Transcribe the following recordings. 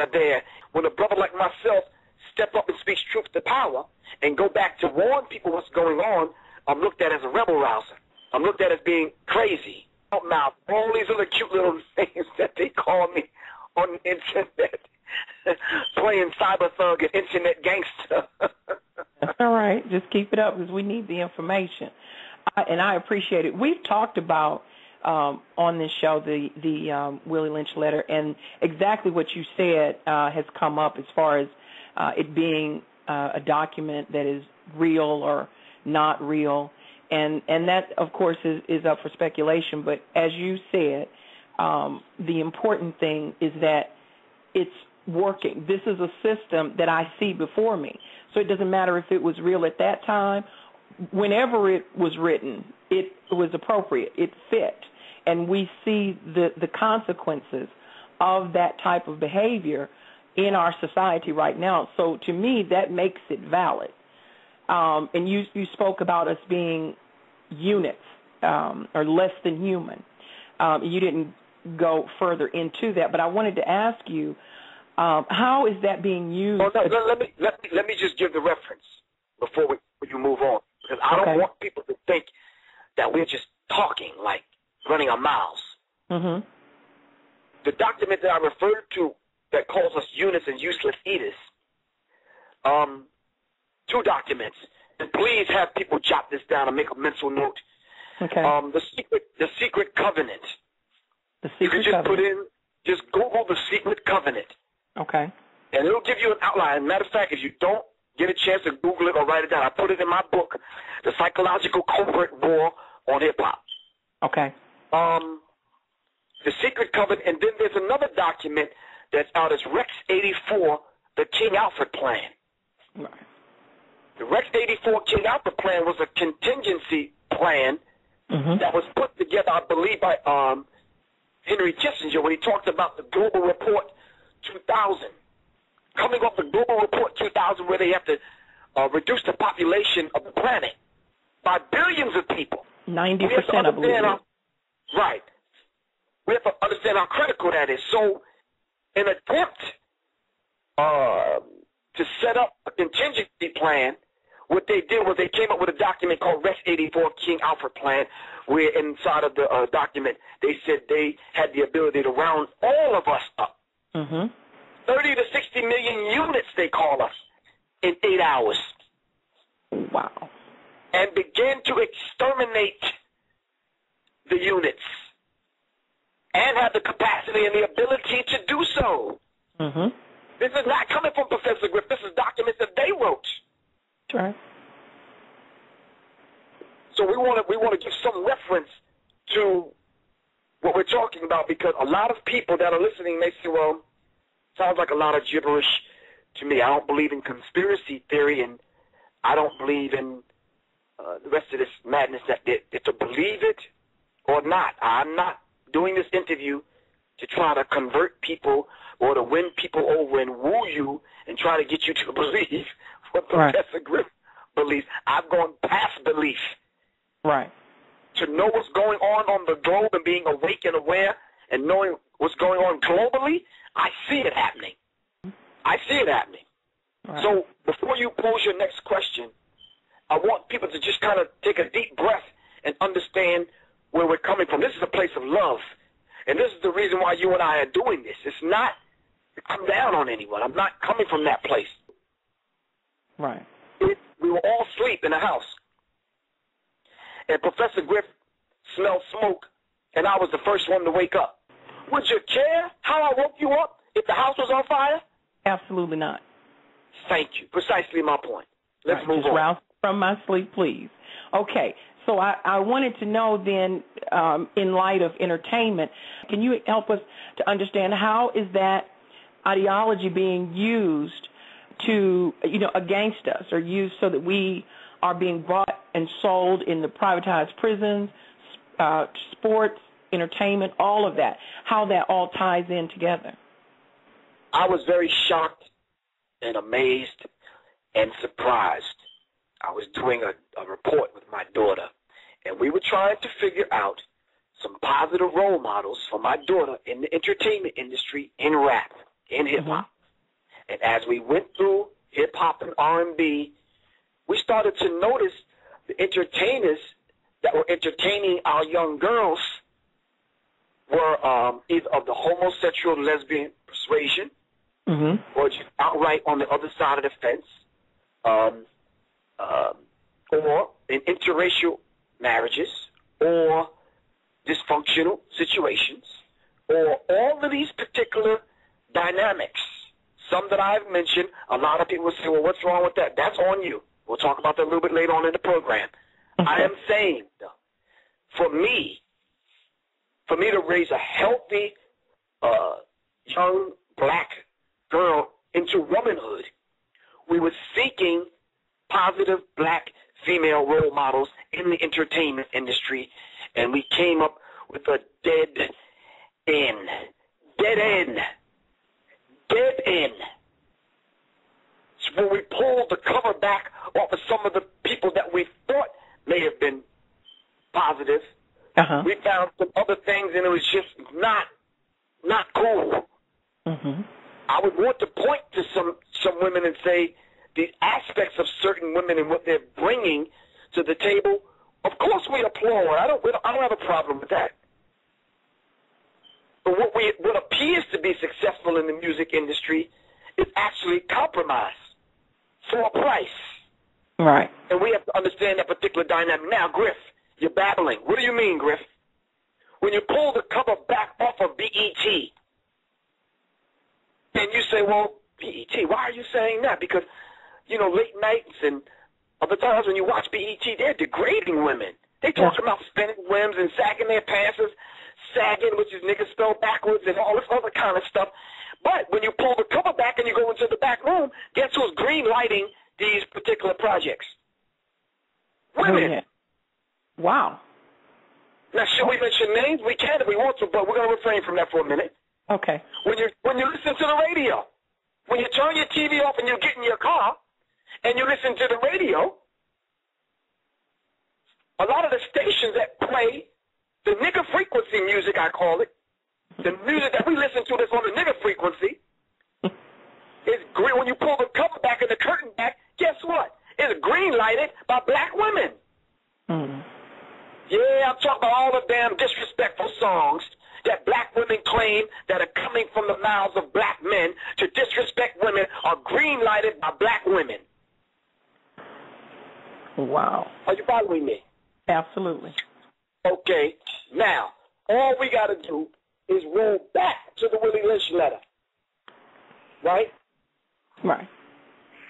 not there. When a brother like myself step up and speaks truth to power and go back to warn people what's going on, I'm looked at as a rebel rouser. I'm looked at as being crazy. Mouth, all these other cute little things that they call me on the internet, playing cyber thug and internet gangster. That's all right. Just keep it up because we need the information. And I appreciate it. We've talked about on this show the Willie Lynch letter, and exactly what you said has come up as far as it being a document that is real or not real. And that, of course, is up for speculation. But as you said, the important thing is that it's working. This is a system that I see before me. So it doesn't matter if it was real at that time. Whenever it was written, it was appropriate. It fit. And we see the consequences of that type of behavior in our society right now. So to me, that makes it valid. And you spoke about us being units or less than human. You didn't go further into that, but I wanted to ask you, how is that being used? Well, no, let me just give the reference before you move on, because I don't want people to think that we're just talking, like running our mouths. Mm-hmm. The document that I referred to that calls us units and useless eaters, two documents. And please have people jot this down and make a mental note. Okay. The secret covenant. The secret covenant. Just Google the secret covenant. Okay. And it'll give you an outline. Matter of fact, if you don't get a chance to Google it or write it down, I put it in my book, The Psychological Covert War on Hip-Hop. Okay. The secret covenant, and then there's another document that's out as Rex 84, the King Alfred Plan. Right. The Rex 84 King Alfred Plan was a contingency plan that was put together, I believe, by Henry Kissinger when he talked about the Global Report 2000. Coming off the Global Report 2000, where they have to reduce the population of the planet by billions of people. 90%, I believe. Right. We have to understand how critical that is. So, an attempt to set up a contingency plan, what they did was they came up with a document called Rex 84 King Alfred Plan, where inside of the document they said they had the ability to round all of us up. 30 to 60 million units, they call us, in 8 hours. Wow. And begin to exterminate the units and have the capacity and the ability to do so. This is not coming from Professor Griff. This is documents that they wrote. That's right. So we want to give some reference to what we're talking about, because a lot of people that are listening, they say, well, sounds like a lot of gibberish to me. I don't believe in conspiracy theory, and I don't believe in the rest of this madness that to believe it or not. I'm not doing this interview to try to convert people or to win people over and woo you and try to get you to believe what Professor Griff believes. I've gone past belief. Right. To know what's going on the globe and being awake and aware and knowing what's going on globally, I see it happening. I see it happening. Right. So before you pose your next question, I want people to just kind of take a deep breath and understand where we're coming from. This is a place of love. And this is the reason why you and I are doing this. It's not to come down on anyone. I'm not coming from that place. Right. We were all asleep in the house. And Professor Griff smelled smoke, and I was the first one to wake up. Would you care how I woke you up if the house was on fire? Absolutely not. Thank you. Precisely my point. Let's move on. Rouse from my sleep, please. Okay. So I wanted to know then, in light of entertainment, can you help us to understand how is that ideology being used to, against us, or used so that we are being bought and sold in the privatized prisons, sports, entertainment, all of that, how that all ties in together? I was very shocked and amazed and surprised. I was doing a report with my daughter, and we were trying to figure out some positive role models for my daughter in the entertainment industry, in rap, in hip-hop. And as we went through hip-hop and R&B, we started to notice the entertainers that were entertaining our young girls were either of the homosexual lesbian persuasion or just outright on the other side of the fence, or in interracial marriages or dysfunctional situations, or all of these particular dynamics. Some that I've mentioned, a lot of people say, well, what's wrong with that? That's on you. We'll talk about that a little bit later on in the program. Okay. I am saying, for me to raise a healthy young black girl into womanhood, we were seeking positive black female role models in the entertainment industry, and we came up with a dead end. So when we pulled the cover back off of some of the people that we thought may have been positive, we found some other things, and it was just not cool. I would want to point to some women and say these aspects of certain women and what they're bringing to the table. Of course, we applaud. I don't have a problem with that. But what appears to be successful in the music industry is actually compromise for a price. Right. And we have to understand that particular dynamic. Now, Griff, you're babbling. What do you mean, Griff? When you pull the cover back off of BET, and you say, well, BET, why are you saying that? Because, late nights and other times when you watch BET, they're degrading women. They talking about spinning limbs and sagging their pants, sagging, which is niggas spelled backwards, and all this other kind of stuff. But when you pull the cover back and you go into the back room, guess who's green lighting these particular projects? Women. Oh, yeah. Wow. Now, should we mention names? We can if we want to, but we're going to refrain from that for a minute. Okay. When you listen to the radio, when you turn your TV off and you get in your car and you listen to the radio, a lot of the stations that play the nigger frequency music, I call it, the music that we listen to that's on the nigger frequency, is green. When you pull the cover back and the curtain back, guess what? It's green lighted by black women. Yeah, I'm talking about all the damn disrespectful songs that black women claim that are coming from the mouths of black men to disrespect women are green lighted by black women. Wow. Are you following me? Absolutely. Okay. Now, all we got to do is roll back to the Willie Lynch letter. Right? Right.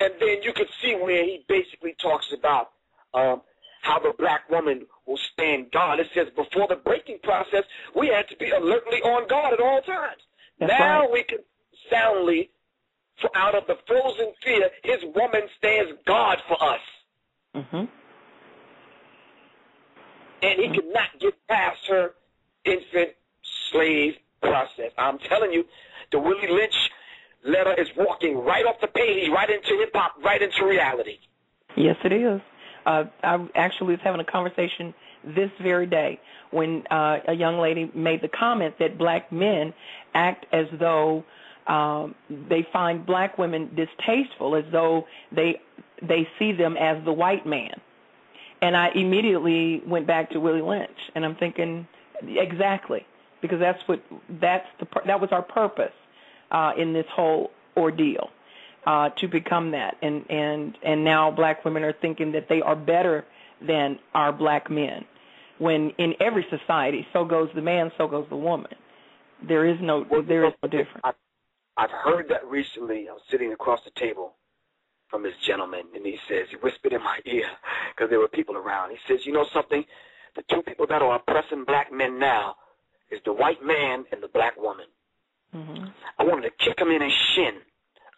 And then you can see where he basically talks about how the black woman will stand guard. It says before the breaking process, we had to be alertly on guard at all times. That's now right. we can soundly, out of the frozen fear, his woman stands guard for us. And he could not get past her infant slave process. I'm telling you, the Willie Lynch letter is walking right off the page, right into hip-hop, right into reality. Yes, it is. I actually was having a conversation this very day when a young lady made the comment that black men act as though they find black women distasteful, as though they see them as the white man. And I immediately went back to Willie Lynch, and I'm thinking exactly, because that was our purpose in this whole ordeal. To become that, and now black women are thinking that they are better than our black men, when in every society, so goes the man, so goes the woman. There is no difference. I've heard that recently. I was sitting across the table from this gentleman, and he whispered in my ear, because there were people around. He says, you know something? The two people that are oppressing black men now is the white man and the black woman. I wanted to kick him in his shin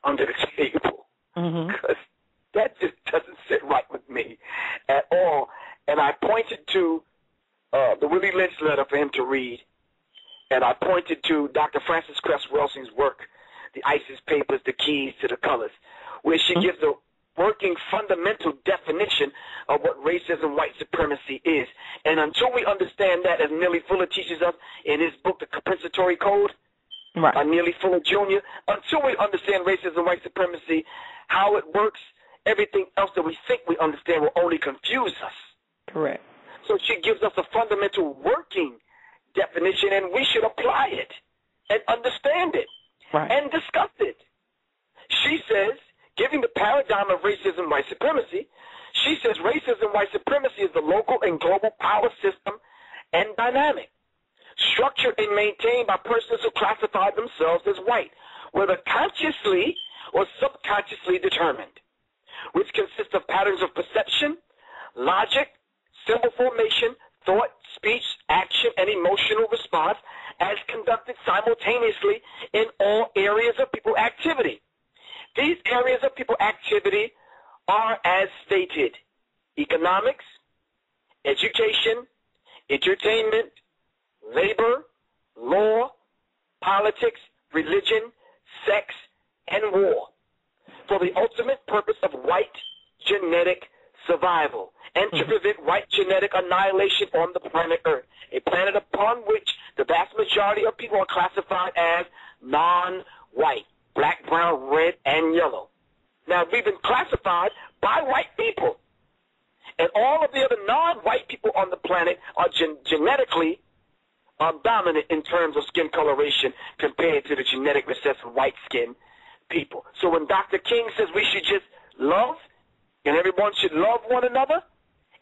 under the table, because that just doesn't sit right with me at all. And I pointed to the Willie Lynch letter for him to read, and I pointed to Dr. Frances Cress Welsing's work, The ISIS Papers, The Keys to the Colors, where she gives a working fundamental definition of what racism, white supremacy is. And until we understand that, as Millie Fuller teaches us in his book, The Compensatory Code, Right. Neely Fuller Jr. Until we understand racism, white supremacy, how it works, everything else that we think we understand will only confuse us. Correct. So she gives us a fundamental working definition, and we should apply it and understand it and discuss it. She says, giving the paradigm of racism, white supremacy, she says racism, white supremacy is the local and global power system and dynamic, structured and maintained by persons who classify themselves as white, whether consciously or subconsciously determined, which consists of patterns of perception, logic, symbol formation, thought, speech, action, and emotional response as conducted simultaneously in all areas of people activity. These areas of people activity are as stated: economics, education, entertainment, labor, law, politics, religion, sex, and war, for the ultimate purpose of white genetic survival and to prevent white genetic annihilation on the planet Earth, a planet upon which the vast majority of people are classified as non-white, black, brown, red, and yellow. Now, we've been classified by white people, and all of the other non-white people on the planet are genetically dominant in terms of skin coloration compared to the genetic recessive white-skinned people. So when Dr. King says we should just love and everyone should love one another,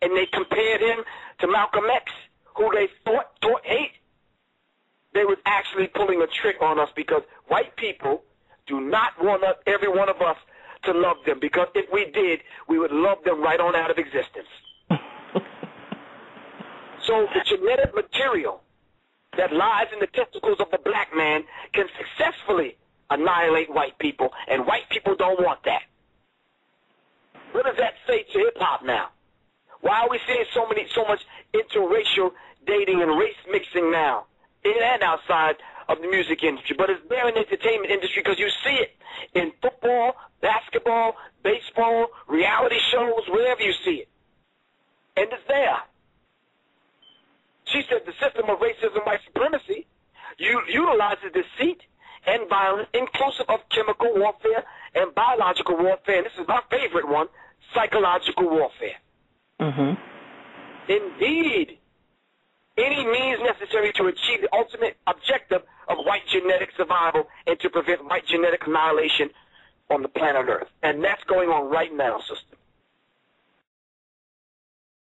and they compared him to Malcolm X, who they thought hate, they was actually pulling a trick on us, because white people do not want every one of us to love them, because if we did, we would love them right on out of existence. So the genetic material that lies in the testicles of the black man can successfully annihilate white people, and white people don't want that. What does that say to hip-hop now? Why are we seeing so much interracial dating and race mixing now, in and outside of the music industry? But it's there in the entertainment industry, because you see it in football, basketball, baseball, reality shows, wherever you see it. And it's there. She said the system of racism, white supremacy, utilizes deceit and violence, inclusive of chemical warfare and biological warfare. And this is my favorite one, psychological warfare. Mm-hmm. Indeed, any means necessary to achieve the ultimate objective of white genetic survival and to prevent white genetic annihilation on the planet Earth. And that's going on right now, sister.